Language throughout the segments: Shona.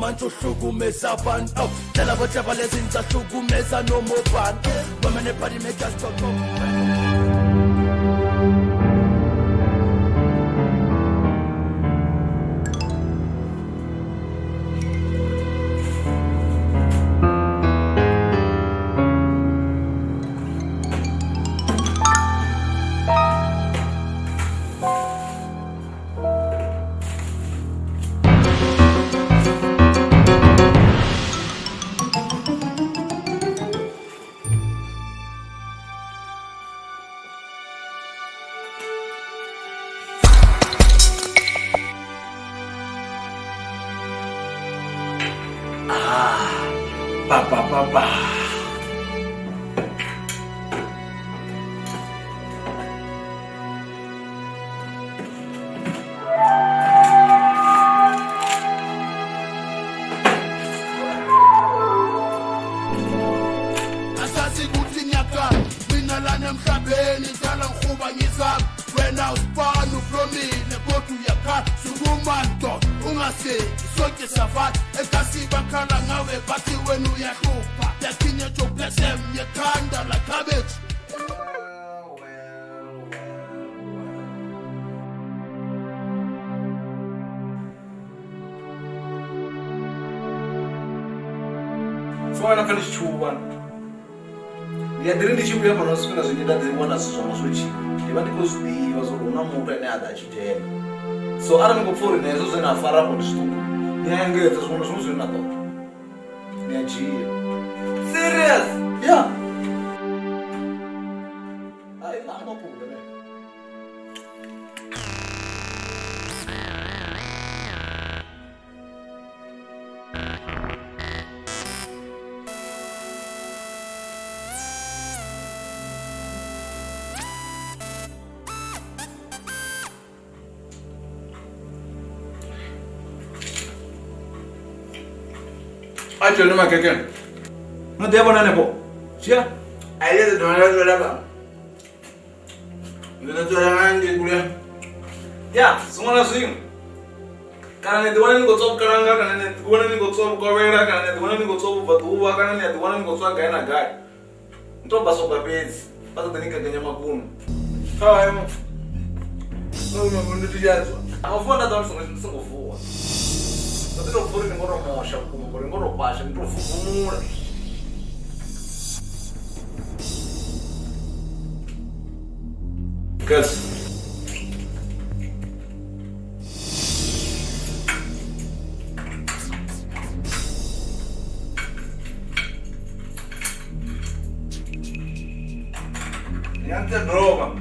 Mancho hlukumeza abantu tela botshaba lezinza hlukumeza nomobani bamene party makers talk Papa. Asasi kuthi nyaka mina lana emhlabeni ngicala ngikhuba ngizami wena usifana upromile kodwa uyakhala sukumanto ungaseki sonke safari ekasiba khala ngawe bathi wena uyahlupha yakhinya joblesem yekhanda la cabbage Fora aquele chuva. E a grande chuva para nós que nós unidades de boa somos o chico. E vai depois de nós uma multa nem a da chile. So ara não for nem isso na fara com isto. Nem a inglês nós somos na top. Nem a chile. Serious? Yeah. Ai lá não pode, né? Ai, eu não me quero. Não devo nada, pô. Sia? Aí ele não era do lado. Não tô olhando de culha. Ya, semua assim. Karena itu orang yang gosok kerangga, karena itu orang yang gosok kawera, karena itu orang yang gosok batu, karena itu orang yang gosok gaya nagai. Itu pasok babes. vha ṱoḓa ni gaganya maguno kha mo no maguno ndi yazwa amavuwa nda ḓa ndi songo vuwa ndo ḓo pfuri ni ngoro mosha vhukuma ngori ngoro kwasha ndi to vuvumula guys Niente droga.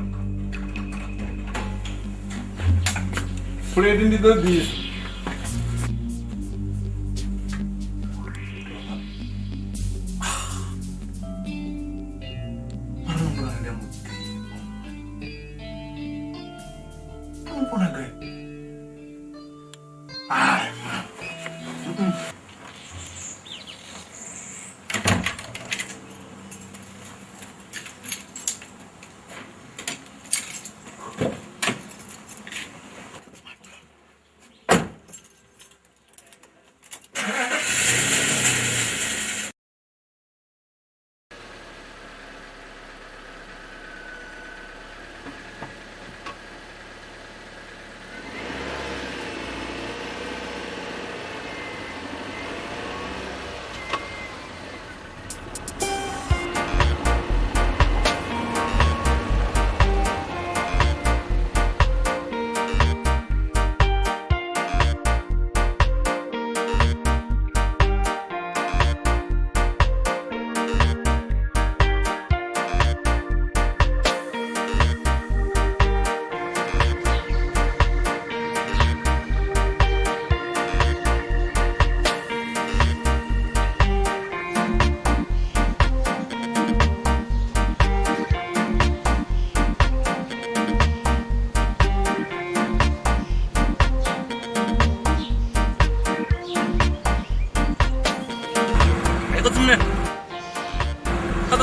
Prendi di da dis. Ma non prendiamo tempo. Non può neanche.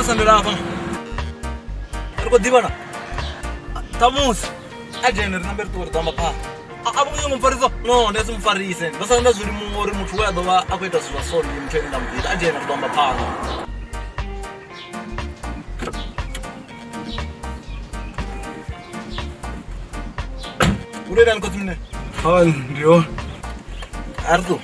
Sanderafa. Ergo divana. Tamus. Agene rinambertura tamapha. Abuye ngumfariso. No, ndese umfarise. Basanda zuri mungori muthu wa doba akweta zwa sori mthweni ndamdita. Agene ndamba phana. Ureda nkothimne. Ndio. Ardu.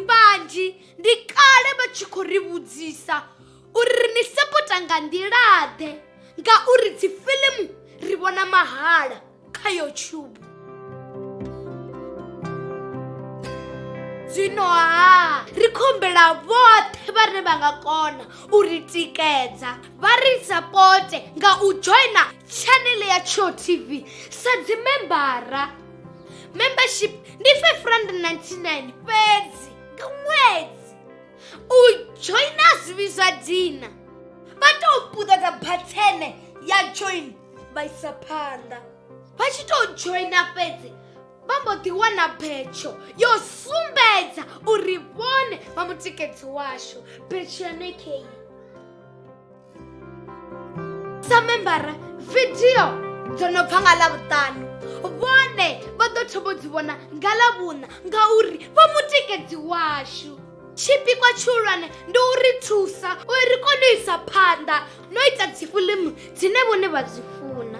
Banji ndikale vachikoribudzisa uri ni sapota nga nḓilaḓe nga uri dzi filimu ri vhona mahala kha YouTube. Zwino ri khombela vhoṱhe vhane vha nga kona uri tikedza vha ri sapote nga u joina channel ya Tsho TV sa dzimembara. Membership ndi R599 fhedzi nga ṅwedzi. U joina zwivizwa dina vha tou puṱedza bhathene ya join vha isa phanḓa. Vha tshi tou joina fhedzi vha mbo ḓi wana betsho yo sumbedza uri vhone vha mutikedzi washu. Betsho ya nekheyi sa membara video dzo no bva nga Ḽavhuṱanu vhone vha ḓo thoma dzi vhona nga Ḽavhuṋa ngauri vha mutikedzi washu. Tshipikwa tshihulwane ndi uri thusa uri ri kone u isa phanḓa no ita dzi filimu dzine vhone vha dzi funa.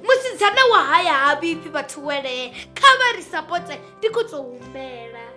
Musidzana wa haya ha vhipfi vhathu welee kha vha ri sapote ndi khou tou humbela.